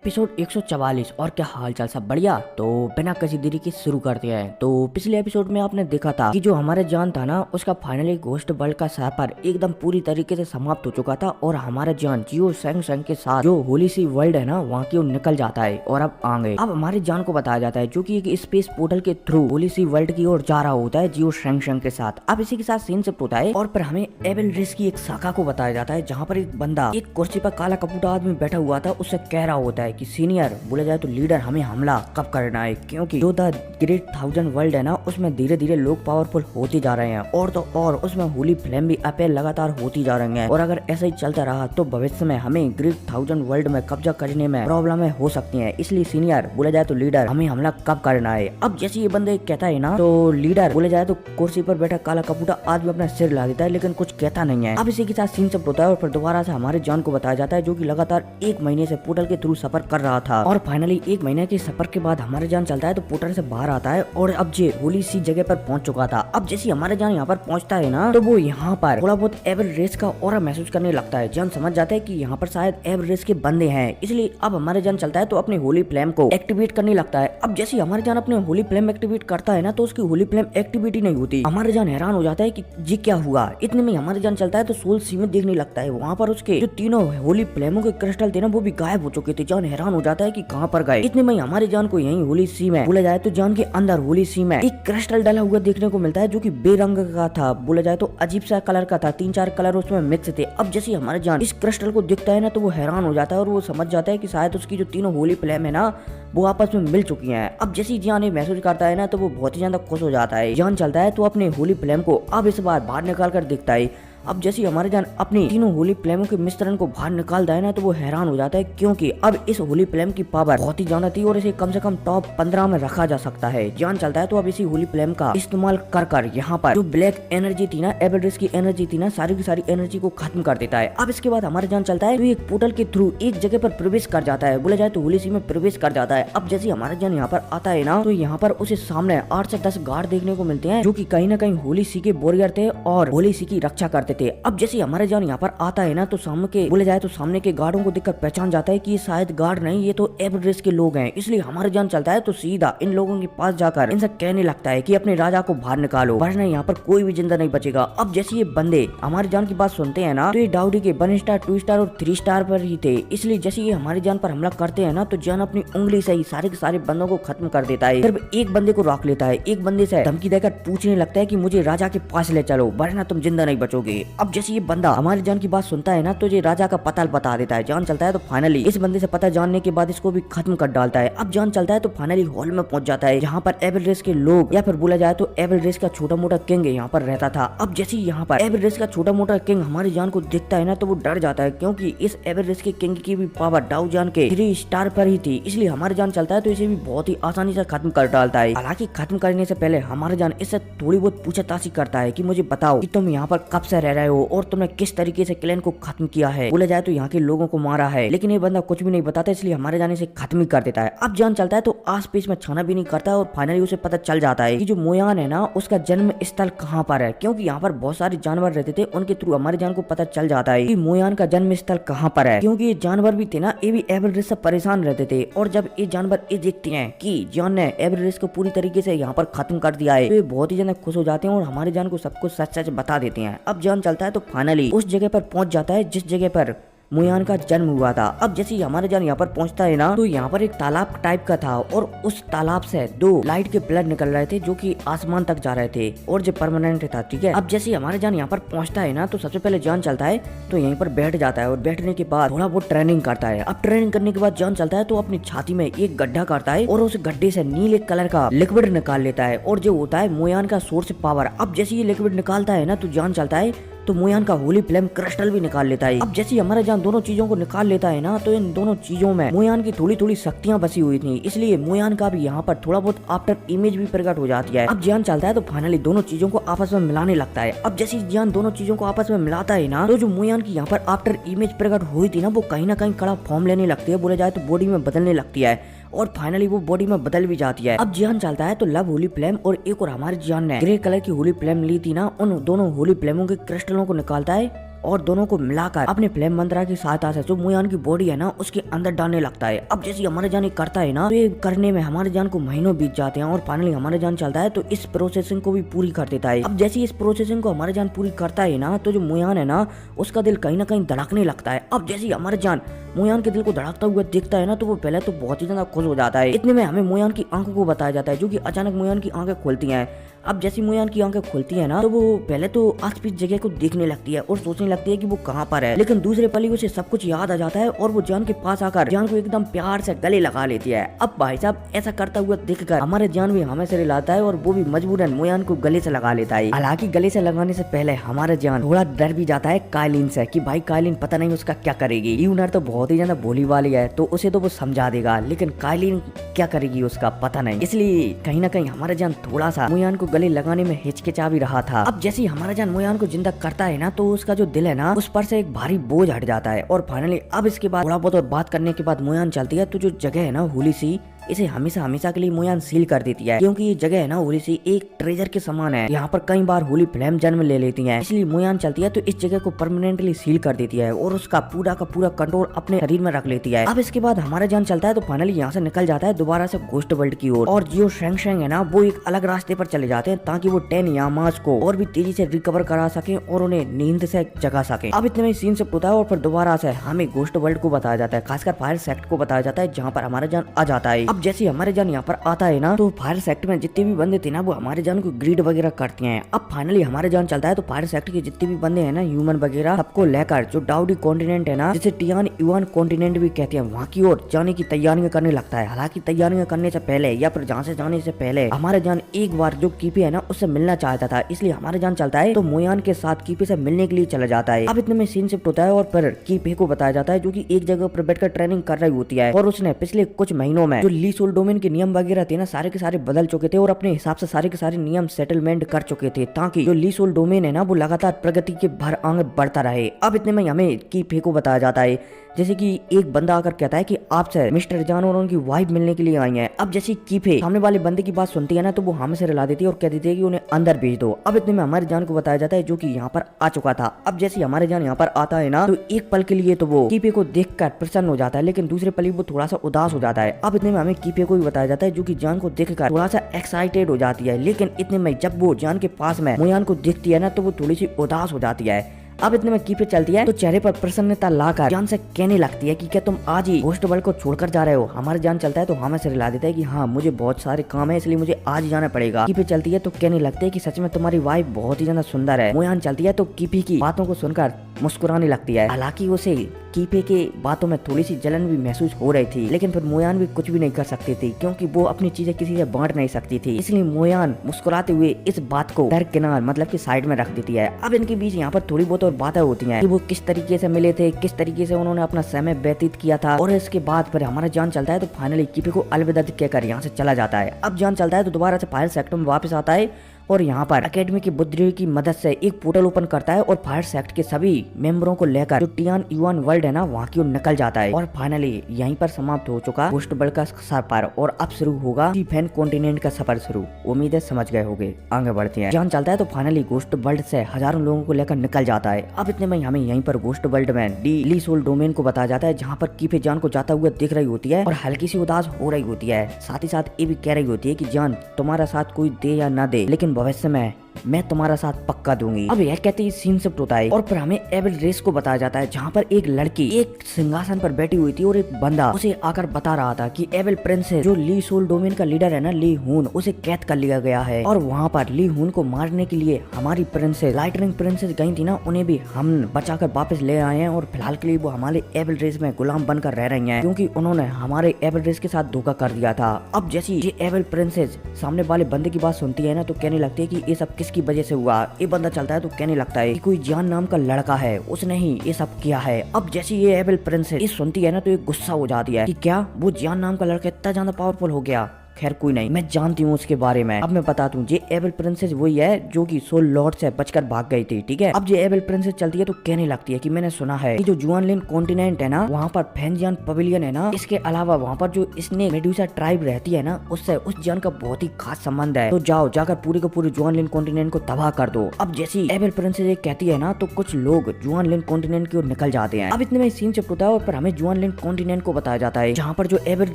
Episode 144। और क्या हाल चाल, सब बढ़िया। तो बिना किसी देरी के शुरू करते हैं। तो पिछले एपिसोड में आपने देखा था कि जो हमारे जान था ना, उसका फाइनली घोस्ट वर्ल्ड का सफर एकदम पूरी तरीके से समाप्त हो चुका था और हमारा जान जियो सेंग सेंग के साथ जो होली सी वर्ल्ड है ना, वहाँ की वो निकल जाता है और अब आगे अब हमारे जान को बताया जाता है, जो कि एक स्पेस पोर्टल के थ्रू होली सी वर्ल्ड की ओर जा रहा होता है जियो सेंग सेंग के साथ। अब इसी के साथ सीन शिफ्ट होता है और फिर हमें एबल रिस की एक शाखा को बताया जाता है, जहाँ पर एक बंदा एक कुर्सी पर काला कपूटा आदमी बैठा हुआ था, उससे कह रहा होता है कि सीनियर, बोला जाए तो लीडर, हमें हमला कब करना है, क्योंकि जो द ग्रेट थाउजेंड वर्ल्ड है ना, उसमें धीरे धीरे लोग पावरफुल होते जा रहे हैं और तो और उसमें होली फ्लेम भी अपील लगातार होती जा रही है। और अगर ऐसा ही चलता रहा तो भविष्य में हमें ग्रेट थाउजेंड वर्ल्ड में कब्जा करने में प्रॉब्लम हो सकती है। इसलिए सीनियर, बोला जाए तो लीडर, हमें हमला कब करना है। अब जैसे ये बंदे कहता है ना, तो लीडर बोला जाए तो कुर्सी पर बैठा काला कपूटा आज भी अपना सिर ला देता है, लेकिन कुछ कहता नहीं है। अब इसी के साथ सीन शिफ्ट होता है और फिर दोबारा से हमारे जान को बताया जाता है, जो कि लगातार 1 महीने से पोर्टल के थ्रू सफर कर रहा था और फाइनली 1 महीने के सफर के बाद हमारे जान चलता है तो पोर्टल से बाहर आता है और अब जे होली सी जगह पर पहुंच चुका था। अब जैसे हमारे जान यहाँ पर पहुंचता है ना, तो वो यहाँ पर थोड़ा बहुत एवर रेस का ऑरा महसूस करने लगता है। जान समझ जाता है कि यहाँ पर शायद एवर रेस के बंदे हैं, इसलिए अब हमारे जान चलता है तो अपने होली फ्लेम को एक्टिवेट करने लगता है। अब जैसे हमारे जान अपने होली फ्लेम एक्टिवेट करता है ना, तो उसकी होली फ्लेम एक्टिविटी नहीं होती। हमारे जान हैरान हो जाता है कि जी क्या हुआ। इतने में हमारे जान चलता है तो सोल सी में देखने लगता है, वहाँ पर उसके जो तीनों होली फ्लेमों के क्रिस्टल थे ना, वो भी गायब हो चुके थे। जान हैरान हो जाता है कि कहाँ पर गए। इतने में हमारे जान को यही होली सी में, बोला जाए तो जान के अंदर होली सी में एक क्रिस्टल डाला हुआ देखने को मिलता है, जो कि बेरंग का था, बोला जाए तो अजीब सा कलर का था। 3-4 कलर उसमें मिक्स थे। अब जैसे हमारे जान इस क्रिस्टल को दिखता है ना, तो वो हैरान हो जाता है और वो समझ जाता है कि शायद उसकी जो तीनों होली फ्लेम है ना, वो आपस में मिल चुकी हैं। अब जैसे जान ये महसूस करता है ना, तो वो बहुत ही ज्यादा खुश हो जाता है। जान चलता है तो अपने होली फ्लेम को अब इस बार बाहर निकाल कर देखता है। अब जैसे हमारे जान अपनी तीनों होली फ्लेमों के मिश्रण को बाहर निकालता है ना, तो वो हैरान हो जाता है, क्योंकि अब इस होली फ्लेम की पावर बहुत ही ज्यादा थी और इसे कम से कम टॉप 15 में रखा जा सकता है। जान चलता है तो अब इसी होली फ्लेम का इस्तेमाल कर यहाँ पर जो ब्लैक एनर्जी थी ना, एबेल्ड्रिस की एनर्जी थी ना, सारी की सारी एनर्जी को खत्म कर देता है। अब इसके बाद हमारे जान चलता है तो एक पोर्टल के थ्रू एक जगह पर प्रवेश कर जाता है, बोला जाए तो होली सी में प्रवेश कर जाता है। अब जैसे हमारे जान यहाँ पर आता है ना, तो यहाँ पर उसे सामने 8 से 10 गार्ड देखने को मिलते हैं, जो की कहीं ना कहीं होली सी के वॉरियर थे और होली सी की रक्षा करते थे। अब जैसे हमारे जान यहाँ पर आता है ना, तो सामने के, बोले जाए तो सामने के गार्डों को देखकर पहचान जाता है कि ये शायद गार्ड नहीं, ये तो एबेल्ड्रिस के लोग हैं। इसलिए हमारे जान चलता है तो सीधा इन लोगों के पास जाकर इनसे कहने लगता है कि अपने राजा को बाहर निकालो, वरना यहाँ पर कोई भी जिंदा नहीं बचेगा। अब जैसे ये बंदे हमारे जान की बात सुनते हैं ना, तो ये डाउडी के 1 स्टार 2 स्टार और 3 स्टार पर ही थे। इसलिए जैसे ये हमारे जान पर हमला करते हैं ना, तो जान अपनी उंगली से ही सारे के सारे बंदों को खत्म कर देता है। सिर्फ एक बंदे को रोक लेता है। एक बंदे से धमकी देकर पूछने लगता है कि मुझे राजा के पास ले चलो, वरना तुम जिंदा नहीं बचोगे। अब जैसे ये बंदा हमारे जान की बात सुनता है ना, तो ये राजा का पता बता देता है। जान चलता है तो फाइनली इस बंदे से पता जानने के बाद इसको भी खत्म कर डालता है। अब जान चलता है तो फाइनली हॉल में पहुंच जाता है, जहाँ पर एबेल्ड्रिस के लोग, या फिर बोला जाए तो एबेल्ड्रिस का छोटा मोटा किंग यहाँ पर रहता था। अब जैसे यहाँ पर एबेल्ड्रिस का छोटा मोटा किंग हमारी जान को दिखता है ना, तो वो डर जाता है, क्योंकि इस एबेल्ड्रिस के किंग की भी पावर डाउ जान के 3 स्टार पर ही थी। इसलिए हमारे जान चलता है तो इसे भी बहुत ही आसानी से खत्म कर डालता है। हालांकि खत्म करने से पहले हमारे जान इससे थोड़ी बहुत पूछताछ करता है कि मुझे बताओ कि तुम यहाँ पर कब से रह रहे हो और तुमने किस तरीके से क्लैन को खत्म किया है, बोला जाए तो यहाँ के लोगों को मारा है। लेकिन ये बंदा कुछ भी नहीं बताता, इसलिए हमारे जाने से खत्म ही कर देता है। अब जान चलता है तो आस पास में छाना भी नहीं करता और फाइनली उसे पता चल जाता है कि जो मोयान है ना, उसका जन्म स्थल कहाँ पर है, क्योंकि यहाँ पर बहुत सारे जानवर रहते थे। उनके थ्रू हमारे जान को पता चल जाता है कि मोयान का जन्म स्थल कहाँ पर है, क्योंकि ये जानवर भी थे ना, ये भी एबेल्ड्रिस से परेशान रहते थे। और जब ये जानवर ये देखते हैं कि जान ने एबेल्ड्रिस को पूरी तरीके से यहाँ पर खत्म कर दिया है, तो ये बहुत ही ज्यादा खुश हो जाते हैं और हमारे जान को सब कुछ सच सच बता देते हैं। अब जान चलता है तो फाइनली उस जगह पर पहुंच जाता है जिस जगह पर मोयान का जन्म हुआ था। अब जैसे हमारे जान यहाँ पर पहुंचता है ना, तो यहाँ पर एक तालाब टाइप का था और उस तालाब से 2 लाइट के पिलर निकल रहे थे, जो कि आसमान तक जा रहे थे और जो परमानेंट था। ठीक है। अब जैसे हमारे जान यहाँ पर पहुंचता है ना, तो सबसे पहले जान चलता है तो यहीं पर बैठ जाता है और बैठने के बाद थोड़ा बहुत ट्रेनिंग करता है। अब ट्रेनिंग करने के बाद जान चलता है तो अपनी छाती में एक गड्ढा करता है और उस गड्ढे से नीले कलर का लिक्विड निकाल लेता है, और जो होता है मोयान का सोर्स पावर। अब जैसे ये लिक्विड निकालता है ना, तो जान चलता है तो मोयान का होली फ्लेम क्रिस्टल भी निकाल लेता है। अब जैसे हमारा जान दोनों चीजों को निकाल लेता है ना, तो इन दोनों चीजों में मोयान की थोड़ी थोड़ी शक्तियां बसी हुई थी, इसलिए मोयान का भी यहाँ पर थोड़ा बहुत आफ्टर इमेज भी प्रकट हो जाती है। अब जान चलता है तो फाइनली दोनों चीजों को आपस में मिलाने लगता है। अब जैसे जान दोनों चीजों को आपस में मिलाता है ना, तो जो मोयान की यहाँ पर आफ्टर इमेज प्रकट हुई थी ना, वो कहीं ना कहीं कड़ा फॉर्म लेने लगती है, बोला जाए तो बॉडी में बदलने लगती है और फाइनली वो बॉडी में बदल भी जाती है। अब जान चलता है तो लव होली फ्लेम और एक और हमारे जान ने ग्रे कलर की होली फ्लेम ली थी ना, उन दोनों होली फ्लेमों के क्रिस्टलों को निकालता है और दोनों को मिलाकर अपने फ्लेम मंत्रा की सहायता से जो मोयान की बॉडी है ना उसके अंदर डालने लगता है। अब जैसे हमारे जान करता है ना, तो ये करने में हमारे जान को महीनों बीत जाते हैं और फाइनली हमारे जान चलता है तो इस प्रोसेसिंग को भी पूरी कर देता है। अब जैसे इस प्रोसेसिंग को हमारे जान पूरी करता है ना, तो जो मोयान है ना उसका दिल कहीं ना कहीं धड़कने लगता है। अब जैसे हमारे जान मोयान के दिल को धड़कता हुआ दिखता है ना, तो वो पहले तो बहुत ही ज्यादा खुश हो जाता है। इतने में हमें मोयान की आंखों को बताया जाता है, जो कि अचानक मोयान की आंखें खुलती हैं। अब जैसी मोयान की आंखें खुलती है ना, तो वो पहले तो आस-पास जगह को देखने लगती है और सोचने लगती है कि वो कहाँ पर है, लेकिन दूसरे पल ही उसे सब कुछ याद आ जाता है और वो जान के पास आकर जान को एकदम प्यार से गले लगा लेती है। अब भाई साहब ऐसा करता हुआ देखकर हमारे जान भी हमें से रिलाता है और वो भी मजबूरन मोयान को गले से लगा लेता है। हालांकि गले से लगाने से पहले हमारा जान थोड़ा डर भी जाता है कायलिन से कि भाई कायलिन पता नहीं उसका क्या करेगी। यूनर तो बहुत ही ज्यादा भोली वाली है, तो उसे तो वो समझा देगा, लेकिन कायलिन क्या करेगी उसका पता नहीं। इसलिए कहीं ना कहीं हमारा जान थोड़ा सा मोयान को गले लगाने में हिचकिचा भी रहा था। अब जैसे हमारा जान मोयान को जिंदा करता है ना, तो उसका जो दिल है ना उस पर से एक भारी बोझ हट जाता है और फाइनली अब इसके बाद थोड़ा बहुत और बात करने के बाद मोयान चलती है। तो जो जगह है ना होली सी, इसे हमेशा हमेशा के लिए मोयान सील कर देती है, क्योंकि ये जगह है ना होली सी एक ट्रेजर के समान है। यहाँ पर कई बार होली फ्लेम जन्म ले लेती है, इसलिए मोयान चलती है तो इस जगह को परमानेंटली सील कर देती है और उसका पूरा का पूरा कंट्रोल अपने शरीर में रख लेती है। अब इसके बाद हमारा जान चलता है तो फाइनली यहाँ से निकल जाता है दोबारा से घोस्ट वर्ल्ड की ओर, और जो शेंग शेंग है ना वो एक अलग रास्ते पर चले जाते हैं ताकि वो 10 यामास को और भी तेजी से रिकवर करा सके और उन्हें नींद से जगा सके। अब इतने में सीन से होता है और फिर दोबारा से हमें घोस्ट वर्ल्ड को बताया जाता है, खासकर फायर सेक्ट को बताया जाता है जहाँ पर हमारा जान आ जाता है। अब जैसे हमारे जान यहाँ पर आता है ना, तो फायर सेक्ट में जितने भी बंदे थे ना वो हमारे जान को ग्रीड वगैरह करते हैं। अब फाइनली हमारे जान चलता है तो फायर सेक्ट के जितने भी बंदे हैं ना ह्यूमन वगैरह सबको लेकर जो डाउडी कॉन्टिनेंट है ना, जिसे टियान युआन कॉन्टिनेंट भी कहते हैं, वहाँ की ओर जाने की तैयारियां करने लगता है। हालांकि तैयारियां करने से पहले या फिर जहाँ से जाने से पहले हमारे जान एक बार जो कीपी है ना उससे मिलना चाहता था, इसलिए हमारे जान चलता है तो मोयान के साथ कीपी से मिलने के लिए चला जाता है। अब इतने में सीन शिफ्ट होता है और फिर कीपी को बताया जाता है जो कि एक जगह पर बैठकर ट्रेनिंग कर रही होती है और उसने पिछले कुछ महीनों में जो ली सोल डोमेन के नियम वगैरह थे ना सारे के सारे बदल चुके थे और अपने हिसाब से सारे के सारे नियम सेटलमेंट कर चुके थे ताकि जो ली सोल डोमेन है ना वो लगातार प्रगति के भर आगे बढ़ता रहे। अब इतने में हमें कीपी को बताया जाता है जैसे कि एक बंदा आकर कहता है कि आपसे मिस्टर जान और उनकी वाइफ मिलने के लिए आई हैं। अब जैसे कीपे सामने वाले बंदे की बात सुनती है ना, तो वो हमें से रिला देती है और कह देती है कि उन्हें अंदर भेज दो। अब इतने में हमारे जान को बताया जाता है जो कि यहाँ पर आ चुका था। अब जैसे हमारे जान यहाँ पर आता है ना, तो एक पल के लिए तो वो कीपे को देखकर प्रसन्न हो जाता है, लेकिन दूसरे पल वो थोड़ा सा उदास हो जाता है। अब इतने में हमें कीपे को भी बताया जाता है जो कि जान को देखकर थोड़ा सा एक्साइटेड हो जाती है, लेकिन इतने में जब वो जान के पास में मोयान को देखती है ना, तो वो थोड़ी सी उदास हो जाती है। अब इतने में कीपे चलती है तो चेहरे पर प्रसन्नता लाकर जान से कहने लगती है कि क्या तुम आज ही घोस्ट वर्ल्ड को छोड़कर जा रहे हो। हमारे जान चलता है तो हमें से रिला देता है कि हाँ मुझे बहुत सारे काम है इसलिए मुझे आज जाना पड़ेगा। कीपे चलती है तो कहने लगते है कि सच में तुम्हारी वाइफ बहुत ही ज्यादा सुंदर है। मोयान चलती है तो कीपी की बातों को सुनकर मुस्कुराने लगती है। हालांकि उसे कीपे के बातों में थोड़ी सी जलन भी महसूस हो रही थी, लेकिन फिर मोयान भी कुछ भी नहीं कर सकती थी क्योंकि वो अपनी चीजें किसी से बांट नहीं सकती थी। इसलिए मोयान मुस्कुराते हुए इस बात को दरकिनार मतलब कि साइड में रख देती है। अब इनके बीच यहाँ पर थोड़ी बहुत और बातें होती हैं कि वो किस तरीके से मिले थे, किस तरीके से उन्होंने अपना समय व्यतीत किया था, और इसके बाद फिर हमारा जान चलता है तो फाइनली कीपे को अलविदा कहकर यहाँ से चला जाता है। अब जान चलता है तो दोबारा से फायर सेक्टर में वापस आता है और यहाँ पर एकेडमी की बुद्धि की मदद से एक पोर्टल ओपन करता है और फायर सेक्ट के सभी मेंबरों को लेकर जो टियान युआन वर्ल्ड है ना वहाँ की ओर निकल जाता है। और फाइनली यहीं पर समाप्त हो चुका घोस्ट वर्ल्ड का सफर और अब शुरू होगा फैन कॉन्टिनेंट का सफर शुरू। उम्मीद है समझ गए होंगे, आगे बढ़ते हैं। जान चलता है तो फाइनली घोस्ट वर्ल्ड से हजारों लोगों को लेकर निकल जाता है। अब इतने में हमें यहीं पर घोस्ट वर्ल्ड में ली सोल डोमेन को बताया जाता है जहाँ पर कीपे जान को जाता हुआ दिख रही होती है और हल्की सी उदास हो रही होती है। साथ ही साथ ये भी कह रही होती है कि जान तुम्हारा साथ कोई दे या ना दे, लेकिन भविष्य में मैं तुम्हारा साथ पक्का दूंगी। अब यह कहते ही सीन शिफ्ट होता है और फिर हमें एबल रेस को बताया जाता है जहाँ पर एक लड़की एक सिंहासन पर बैठी हुई थी और एक बंदा उसे आकर बता रहा था कि एबल प्रिंसेस जो ली सोल डोमेन का लीडर है ना ली हून, उसे कैद कर लिया गया है और वहाँ पर ली हून को मारने के लिए हमारी प्रिंसेस लाइटनिंग प्रिंसेस गई थी ना, उन्हें भी हम बचाकर वापस ले आए हैं और फिलहाल के लिए वो हमारे एबल रेस में गुलाम बनकर रह रही है क्योंकि उन्होंने हमारे एबल रेस के साथ धोखा कर दिया था। अब जैसी ये एबल प्रिंसेस सामने वाले बंदे की बात सुनती है ना, तो कहने लगती है कि ये सब किसकी वजह से हुआ। ये बंदा चलता है तो कहने लगता है कि कोई जान नाम का लड़का है, उसने ही ये सब किया है। अब जैसे ये एबल प्रिंसेस ये सुनती है ना, तो ये गुस्सा हो जाती है कि क्या वो जान नाम का लड़का इतना ज्यादा पावरफुल हो गया। खैर कोई नहीं, मैं जानती हूँ उसके बारे में। अब मैं बता दूं, ये एबल प्रिंसेस वही है जो कि सोल लॉर्ड से बचकर भाग गई थी, ठीक है। अब ये एबल प्रिंसेस चलती है तो कहने लगती है कि मैंने सुना है कि जो जुआनलिन कॉन्टिनेंट है ना, वहाँ पर फेंजियन पवेलियन है ना, इसके अलावा वहाँ पर जो स्नेक मेडुसा ट्राइब रहती है ना, उससे उस जान का बहुत ही खास संबंध है। तो जाओ जाकर पूरे के पूरे जुआनलिन कॉन्टिनेंट को तबाह कर दो। अब जैसी एबल प्रिंसेस ये कहती है ना, तो कुछ लोग जुआनलिन कॉन्टिनेंट की ओर निकल जाते हैं। अब इतने में सीन शिफ्ट होता है और पर हमें जुआनलिन कॉन्टिनेंट को बताया जाता है, जहाँ पर जो एबल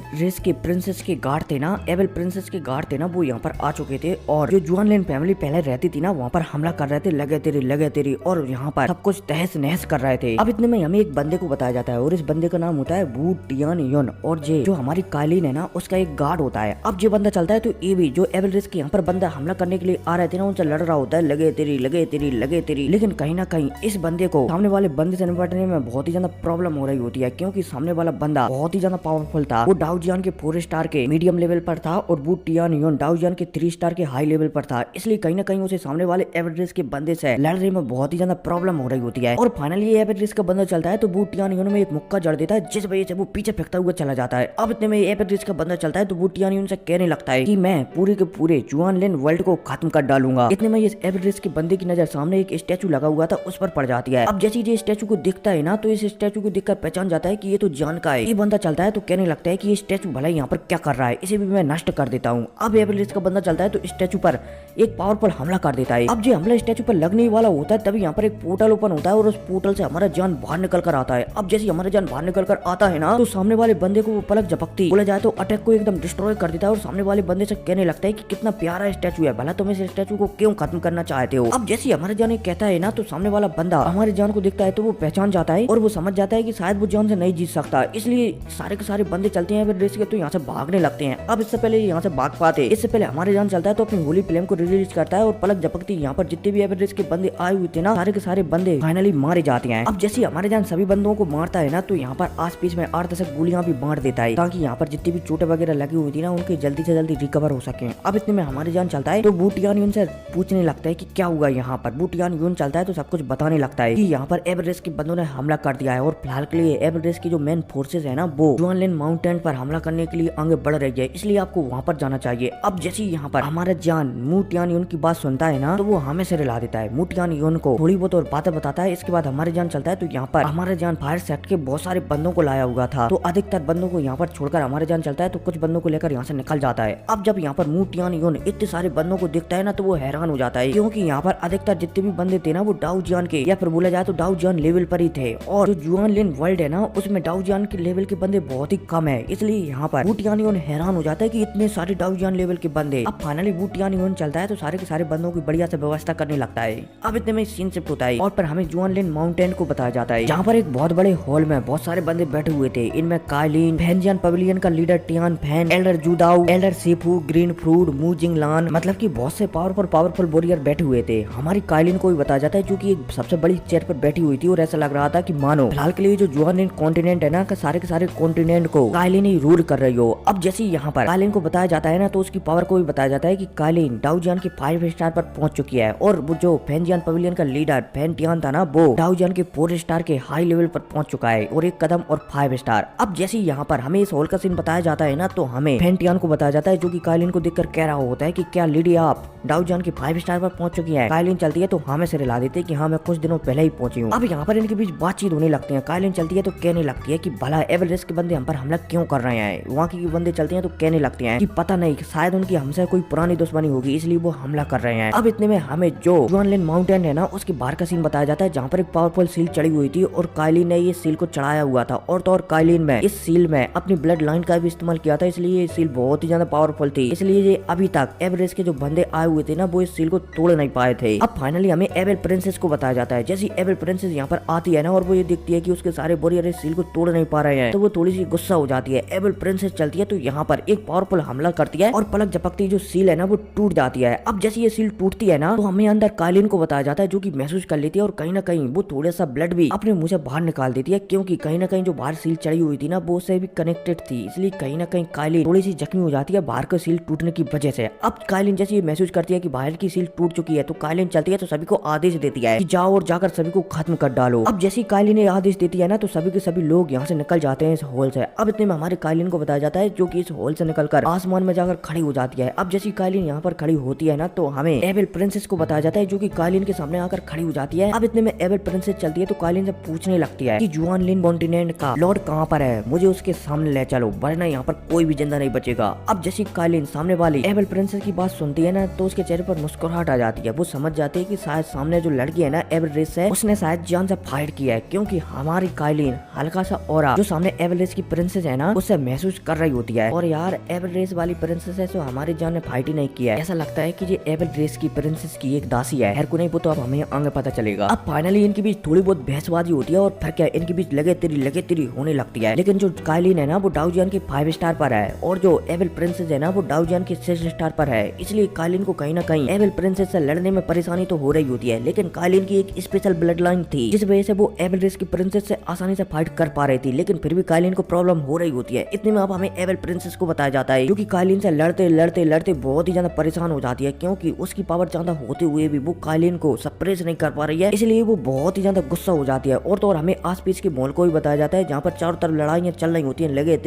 रेस के प्रिंसेस के गार्ड थे ना, एबल प्रिंसेस के गार्ड थे ना, वो यहाँ पर आ चुके थे और जो जुआनलिन फैमिली पहले रहती थी ना, वहाँ पर हमला कर रहे थे, लगे तेरी और यहाँ पर सब कुछ तहस नहस कर रहे थे। अब इतने में हमें एक बंदे को बताया जाता है और इस बंदे का नाम होता है वू टियान युन, और ये जो हमारी कालीन है ना, उसका एक गार्ड होता है। अब ये बंदा चलता है तो ये भी जो एबल रेस के यहाँ पर बंदा हमला करने के लिए आ रहे थे ना, उनसे लड़ रहा होता है, लगे तेरी। लेकिन कहीं ना कहीं इस बंदे को सामने वाले बंदे से निपटने में बहुत ही ज्यादा प्रॉब्लम हो रही होती है, क्योंकि सामने वाला बंदा बहुत ही ज्यादा पावरफुल था। वो डाउजियान के 4 स्टार के मीडियम लेवल पर था और वू टियान युन डाउजियान के 3 स्टार के हाई लेवल पर था। इसलिए कहीं ना कहीं उसे सामने वाले एबल रेस के बंदे से लड़ने में बहुत ही ज्यादा प्रॉब्लम हो रही होती है। और फाइनली ये एबल रेस का बंदा चलता है तो वू टियान युन में एक मुक्का जड़ देता है, जिस वजह से वो पीछे फेंकता हुआ चला जाता है। अब इतने में एबल रेस का बंदा चलता है तो वू टियान युन से कहने लगता है कि मैं पूरे के पूरे जुआनलिन वर्ल्ड को खत्म कर डालूंगा। इतने में इस एबल रेस के बंदे की नजर सामने एक स्टैचू लगा हुआ था, उस पर पड़ जाती है। अब जैसे ये स्टैचू को दिखता है ना, तो इस स्टैचू को देखकर पहचान जाता है कि ये तो जान का है। ये बंदा चलता है तो कहने लगता है कि ये स्टैचू भला यहाँ पर क्या कर रहा है, इसे भी मैं नष्ट कर देता हूँ। अब एबल रेस का बंदा चलता है तो स्टैचू पर एक पावरफुल हमला कर देता है। अब जो हमला स्टैचू पर लगने वाला होता है, तभी यहाँ पर एक पोर्टल ओपन होता है और उस पोर्टल से हमारा जान बाहर निकल कर आता है। अब जैसे हमारा जान बाहर निकल कर आता है ना, तो सामने वाले बंदे को वो पलक झपकती बोला जाए तो अटैक को एकदम डिस्ट्रॉय कर देता है और सामने वाले बंदे से कहने लगता है कि कितना प्यारा स्टैचू है, भला तुम इस स्टैचू को क्यों खत्म करना चाहते हो। अब जैसे हमारे जान कहता है ना, तो सामने वाला बंदा हमारे जान को देखता है तो वो पहचान जाता है और वो समझ जाता है कि शायद वो जान से नहीं जीत सकता, इसलिए सारे के सारे बंदे चलते हैं रेस के, तो यहाँ से भागने लगते हैं। अब इससे पहले यहाँ से भाग पाते, इससे पहले हमारे जान चलता है तो अपनी होली फ्लेम को रिलीज करता है और पलक झपकती यहाँ पर जितने भी एवरेज के बंदे आए हुए थे ना, सारे के सारे बंदे फाइनली मारे जाते हैं। अब जैसे हमारे जान सभी बंदों को मारता है ना, तो यहाँ पर आस पास में 8-10 गोलियां भी मार देता है, ताकि यहाँ पर जितनी भी चोटें वगैरह लगी हुई थी ना, उनके जल्दी से जल्दी रिकवर हो सके। अब इतने में हमारे जान चलता है तो वू टियान युन से पूछने लगता है कि क्या हुआ यहाँ पर। वू टियान युन चलता है तो सब कुछ बताने लगता है कि यहाँ पर एवरेस्ट के बंदों ने हमला कर दिया है और फिलहाल के लिए एवरेस्ट की जो मेन फोर्सेस है ना, वो जुआनलिन माउंटेन पर हमला करने के लिए आगे बढ़ रही है, इसलिए आपको वहाँ पर जाना चाहिए। अब जैसे यहाँ पर हमारा जान वू टियान युन की बात सुनता है ना, तो वो हमें से रिला देता है। वू टियान युन को थोड़ी बहुत और बातें बताता है। इसके बाद हमारे जान चलता है तो यहाँ पर हमारे जान फायर सेक्ट के बहुत सारे बंदों को लाया हुआ था, तो अधिकतर बंदों को यहाँ पर छोड़कर हमारे जान चलता है तो कुछ बंदों को लेकर यहाँ से निकल जाता है। अब जब यहाँ पर वू टियान युन इतने सारे बंदों को देखता है ना, तो वो हैरान हो जाता है, क्योंकि यहाँ पर अधिकतर जितने भी बंदे थे ना, वो डाउजियान के या फिर बोला जाए तो डाउजियान लेवल पर ही थे, और जो जुआनलिन वर्ल्ड है ना, उसमें डाउजियान के लेवल के बंदे बहुत ही कम है, इसलिए यहाँ पर वू टियान युन हैरान हो जाता है कि इतने सारे डाउजियान लेवल के बंदे। अब फाइनली वू टियान युन चलता है तो सारे के सारे बंदों की बढ़िया से व्यवस्था करने लगता है। अब इतने में सीन शिफ्ट होता है और पर हमें जुआनलिन माउंटेन को बताया जाता है, जहाँ पर एक बहुत बड़े हॉल में बहुत सारे बंदे बैठे हुए थे। इनमें कालीन, फेंजियन पवेलियन का leader Tian Fan, elder Judao, elder Sifu, green fruit, Mu Jinglan, मतलब कि बहुत से पावरफुल वॉरियर बैठे हुए थे। हमारी कालीन को भी बताया जाता है, जो कि एक सबसे बड़ी चेयर पर बैठी हुई थी और ऐसा लग रहा था कि मानो फिलहाल के लिए जो जुआनलिन कॉन्टिनेंट है ना, सारे के सारे कॉन्टिनेंट को कालीन ही रूल कर रही हो। अब जैसे यहाँ पर कालीन को बताया जाता है ना, तो उसकी पावर को भी बताया जाता है कि कालीन डाउजियान के 5 स्टार पर पहुंच चुकी है, और वो जो फेंजियन पवेलियन का लीडर फैन टियान था ना, वो डाउजियान के 4 स्टार के हाई लेवल पर पहुंच चुका है, और 1 कदम और 5 स्टार। अब जैसे यहाँ पर हमें इस हॉल का सीन बताया जाता है ना, तो हमें फैन टियान को बताया जाता है, जो कि कालीन को देखकर कह रहा होता है कि क्या लेडी आप डाउजियान के 5 स्टार पर पहुंच चुकी है। कालीन चलती है तो हमें से रिला देते कि हाँ, मैं कुछ दिनों पहले ही पहुंची हूँ। अब यहाँ पर इनके बीच बातचीत होने लगती है। कालीन चलती है तो कहने लगती है कि भला एवरेस्ट के बंदे हम पर हमला क्यों कर रहे हैं। वहाँ के बंदे चलते हैं तो कहने लगते हैं कि पता नहीं, शायद उनकी हमसे कोई पुरानी दुश्मनी होगी, इसलिए वो हमला कर रहे हैं। अब इतने में हमें जो जुआनलिन माउंटेन है ना, उसके बाहर का सीन बताया जाता है, जहाँ पर एक पावरफुल सील चढ़ी हुई थी और कालीन ने ये सील को चढ़ाया हुआ था, और तो और कालीन में इस सील में अपनी ब्लड लाइन का भी इस्तेमाल किया था, इसलिए ये सील बहुत ही ज्यादा पावरफुल थी। इसलिए ये अभी तक एवरेस्ट के जो बंदे आए हुए थे ना, वो इस सील को तोड़ नहीं पाए थे। अब फाइनली हमें एबल प्रिंसेस को बताया जाता है। जैसे एबल प्रिंसेस यहाँ पर आती है ना, और वो ये देखती है कि उसके सारे वॉरियर इस सील को तोड़ नहीं पा रहे हैं, तो वो थोड़ी सी गुस्सा हो जाती है। एबल प्रिंसेस चलती है तो यहाँ पर एक पावरफुल हमला करती है और पलक झपकती जो सील है ना, वो टूट जाती है। अब जैसे ये सील टूटती है ना, तो हमें अंदर कालीन को बताया जाता है, जो कि महसूस कर लेती है, और कहीं ना कहीं वो थोड़ा सा ब्लड भी अपने मुंह से बाहर निकाल देती है, क्योंकि कहीं ना कहीं जो बाहर सील चढ़ी हुई थी ना, वो उससे भी कनेक्टेड थी, इसलिए कहीं ना कहीं कालीन थोड़ी सी जख्मी हो जाती है बाहर का सील टूटने की वजह से। अब कालीन जैसे ये महसूस करती है कि बाहर की सील टूट चुकी है, तो कालीन चलती है तो सभी को आदेश देती है कि जाओ और जाकर सभी को खत्म कर डालो। अब जैसी कालीन ने आदेश देती है ना, तो सभी के सभी लोग यहाँ से निकल जाते हैं इस हॉल से। अब इतने में हमारे कालीन को बताया जाता है, जो कि इस हॉल से निकलकर निकलकर आसमान में जाकर खड़ी हो जाती है। अब जैसी कालीन यहाँ पर खड़ी होती है ना तो हमें एबेल प्रिंसेस को बताया जाता है जो कि कालीन के सामने आकर खड़ी हो जाती है। अब इतने में एबेल प्रिंसेस चलती है तो कालीन से पूछने लगती है कि जुआन लिन कॉन्टिनेंट का लॉर्ड कहाँ पर है, मुझे उसके सामने ले चलो वरना यहाँ पर कोई भी जिंदा नहीं बचेगा। अब जैसी कालीन सामने वाली एबेल प्रिंसेस की बात सुनती है ना तो उसके चेहरे पर मुस्कुराहट आ जाती है। वो समझ जाती है कि शायद सामने जो लड़की है ना एबेल रेस है उसने शायद जान से फाइट किया है, क्योंकि हमारी कालीन हल्का सा ऑरा जो सामने एबेल रेस की प्रिंसेस है ना उससे महसूस कर रही होती है। और यार एबेल रेस वाली प्रिंसेस है तो हमारी जान ने फाइट ही नहीं किया है। ऐसा लगता है कि ये एबेल रेस की प्रिंसेस की एक दासी है। खैर को नहीं वो तो अब हमें आगे पता चलेगा। अब फाइनली इनके बीच थोड़ी बहुत बहसबाजी होती है और फिर क्या इनके बीच लगे तेरी होने लगती है। लेकिन जो कालीन है ना वो डाउजियन के 5 स्टार पर है और जो एबेल प्रिंसेस है ना वो डाउजियन के 6 स्टार पर है। इसलिए कालीन को कहीं ना कहीं एबेल प्रिंसेस से लड़ने में परेशानी तो हो रही होती है। लेकिन कालीन की एक स्पेशल ब्लड लाइन थी जिस वजह से वो एबेल रेस की प्रिंसेस से आसानी से फाइट कर पा रही थी, लेकिन फिर भी कालीन को प्रॉब्लम हो रही होती है। इतने में अब हमें एबेल प्रिंसेस को बताया जाता है जो कि कालीन से लड़ते बहुत ही ज्यादा परेशान हो जाती है, क्योंकि उसकी पावर ज्यादा होते हुए भी वो कालीन को सप्रेस नहीं कर पा रही है। इसलिए वो बहुत ही ज्यादा गुस्सा हो जाती है। और तो और हमें आस पास के माहौल को भी बताया जाता है जहाँ पर चारों तरफ लड़ाइयाँ चल रही होती है, लगे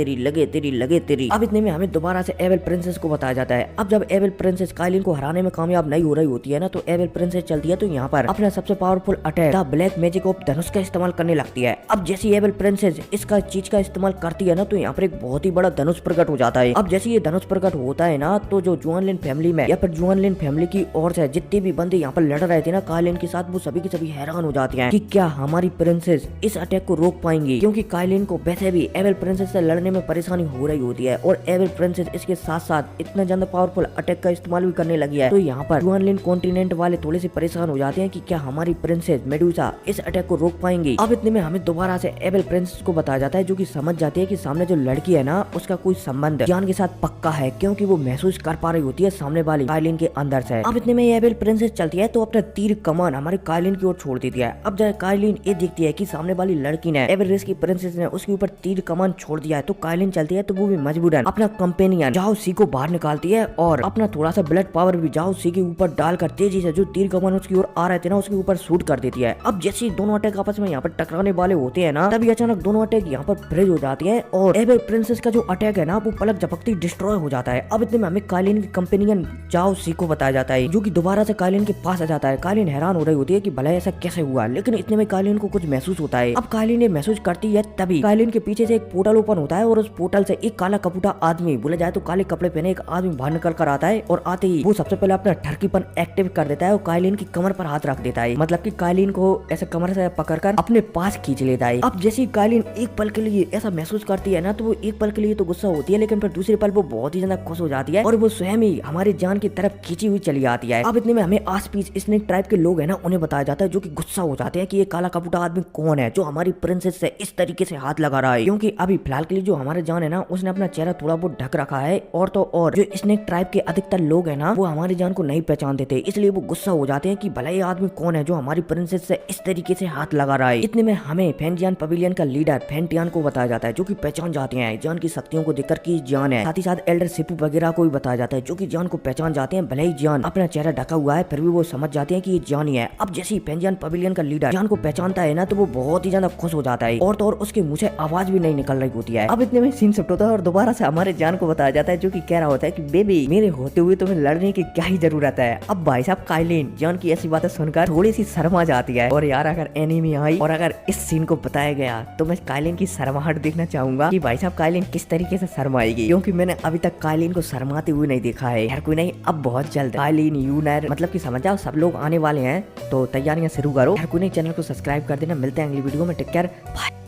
तेरी। अब इतने में हमें दोबारा से एबेल प्रिंसेस को बताया जाता है। अब जब एबेल प्रिंसेस कालीन को हराने में कामयाब नहीं हो रही होती है ना तो एबेल प्रिंसेस चलती है तो यहाँ पर अपना सबसे powerful attack the black magic of धनुष का इस्तेमाल करने लगती है। अब जैसी एबेल प्रिंसेस इसका चीज का इस्तेमाल करती है ना तो यहाँ पर एक बहुत ही बड़ा धनुष प्रकट हो जाता है। अब जैसे ये धनुष प्रकट होता है ना तो जो जुआन लिन फैमिली में या फिर जुआन लिन फैमिली की ओर से जितने भी बंदे यहाँ पर लड़ रहे थे ना कालीन के साथ वो सभी के सभी हैरान हो जाते हैं कि क्या हमारी प्रिंसेस इस अटैक को रोक पाएंगी, क्योंकि कालीन को वैसे भी एबेल प्रिंसेस से लड़ने में परेशानी हो रही होती है और एबेल प्रिंसेस इसके साथ साथ इतना ज्यादा पावरफुल अटैक का इस्तेमाल भी करने लगी है। तो यहाँ पर जुआन लिन कॉन्टिनेंट वाले थोड़े से परेशान हो जाते हैं कि क्या हमारी प्रिंसेस मेडुसा इस अटैक को रोक पाएंगी। अब इतने में हमें दोबारा से एबेल प्रिंसेस को बताया जाता है जो कि समझ जाती है कि सामने जो लड़की है ना उसका कोई संबंध जान के साथ पक्का है, क्योंकि वो महसूस कर पा रही होती है सामने वाली कालीन के अंदर से। अब इतने में एबेल प्रिंसेस चलती है तो अपना तीर कमान हमारे कालीन की ओर छोड़ देती है। अब जब कालीन ये देखती है कि सामने वाली लड़की ने एबेल रेस की प्रिंसेस ने उसके ऊपर तीर कमान छोड़ दिया है तो कालीन चलती है तो वो भी मजबूरन अपना कंपेनियन जाओ सी को बाहर निकालती है और अपना थोड़ा सा ब्लड पावर भी जाओ सी के ऊपर डालकर तेजी से जो तीर कमान उसकी ओर आ रहे थे ना उसके ऊपर शूट कर देती है। अब जैसे दोनों अटैक आपस में यहाँ पर टकराने वाले होते हैं ना तभी अचानक दोनों अटैक यहाँ पर फ्रीज हो जाती है और एबेल प्रिंसेस का जो अटैक है ना वो पलक झपकती डिस्ट्रॉय हो जाता है। अब इतने में हमें कालीन की कंपेनियन जाओ सी को बताया जाता है जो कि दोबारा से कालीन के पास आ जाता है। कालीन हैरान हो रही होती है कि भला ऐसा कैसे हुआ, लेकिन इतने में कालीन को कुछ महसूस होता है। अब कालीन ये महसूस करती है तभी कालीन के पीछे से एक पोर्टल ओपन होता है और उस पोर्टल से एक काला कपूटा आदमी, बोला जाए तो काले कपड़े पहने एक आदमी बाहर निकल कर आता है और आते ही वो सबसे पहले अपना ठरकीपन एक्टिव कर देता है और कालीन की कमर पर हाथ रख देता है, मतलब कि कालीन को ऐसे कमर से पकड़कर अपने पास खींच लेता है। अब जैसे कालीन एक पल के लिए ऐसा महसूस करती है ना तो वो एक पल के लिए तो गुस्सा होती है, लेकिन फिर दूसरे पल वो बहुत ही ज्यादा खुश हो जाती है और वो स्वयं ही हमारी जान की तरफ खींची हुई चली आती है। अब इतने में हमें आस पास स्नेक ट्राइब के लोग है ना उन्हें बताया जाता है जो कि गुस्सा हो जाते हैं कि ये काला कपूटा आदमी कौन है जो हमारी प्रिंसेस से इस तरीके से हाथ लगा रहा है, क्योंकि अभी फिलहाल के लिए जो हमारे जान है ना उसने अपना चेहरा थोड़ा बहुत ढक रखा है और तो और जो स्नेक ट्राइब के अधिकतर लोग है ना वो हमारी जान को नहीं पहचान देते, इसलिए वो गुस्सा हो जाते हैं कि भला ये आदमी कौन है जो हमारी प्रिंसेस से इस तरीके से हाथ लगा रहा है। इतने में हमें फेंटियान पवेलियन का लीडर फेंटियान को बताया जाता है जो कि पहचान जाते हैं जान की शक्तियों को देखकर की जान है। साथ ही साथ एल्डर सिपू वगैरह को भी बताया जाता है जो कि जान को पहचान जाते हैं, भले ही जान अपना चेहरा ढका हुआ है फिर भी वो समझ जाते हैं कि ये जान ही है। अब जैसे ही फेंटियान पवेलियन का लीडर जान को पहचानता है ना तो वो बहुत ही ज्यादा खुश हो जाता है और तो और उसके मुंह से आवाज भी नहीं निकल रही होती है। अब इतने में सीन शिफ्ट होता है और दोबारा से हमारे जान को बताया जाता है जो कि कह रहा होता है कि बेबी मेरे होते हुए तुम्हें लड़ने की क्या ही जरूरत है। अब भाई साहब कालीन जान की ऐसी बातें सुनकर थोड़ी सी शर्मा जाती है और यार अगर एनीमी आई और अगर इस सीन को बताया गया तो मैं कालीन की शर्माहट देखना चाहूंगा कि भाई साहब कालीन किस तरीके से शर्माएगी, क्योंकि मैंने अभी तक कालीन को शर्माते हुए नहीं देखा है। यार कोई नहीं, अब बहुत जल्द कालीन यूनर मतलब कि समझ जाओ सब लोग आने वाले हैं तो तैयारियां शुरू करो। यार कोई नहीं, चैनल को सब्सक्राइब कर देना। मिलते हैं अगली वीडियो में, टेक केयर, बाय।